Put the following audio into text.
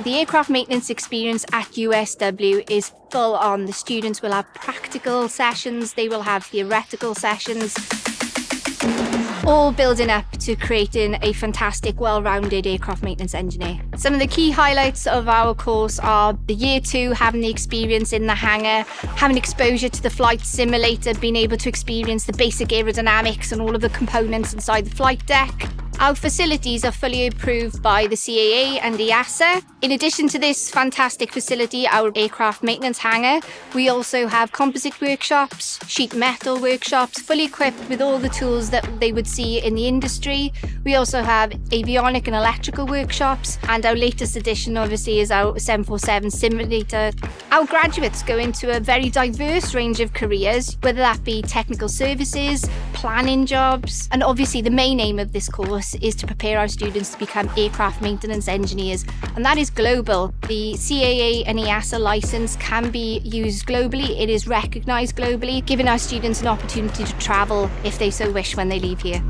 The aircraft maintenance experience at USW is full on. The students will have practical sessions, they will have theoretical sessions, all building up to creating a fantastic, well-rounded aircraft maintenance engineer. Some of the key highlights of our course are the year 2 having the experience in the hangar, having exposure to the flight simulator, being able to experience the basic aerodynamics and all of the components inside the flight deck. Our facilities are fully approved by the CAA and EASA. In addition to this fantastic facility, our aircraft maintenance hangar, we also have composite workshops, sheet metal workshops, fully equipped with all the tools that they would see in the industry. We also have avionic and electrical workshops, and our latest addition obviously is our 747 simulator. Our graduates go into a very diverse range of careers, whether that be technical services, planning jobs, and obviously the main aim of this course is to prepare our students to become aircraft maintenance engineers, and that is global. The CAA and EASA license can be used globally. It is recognised globally, giving our students an opportunity to travel if they so wish when they leave here.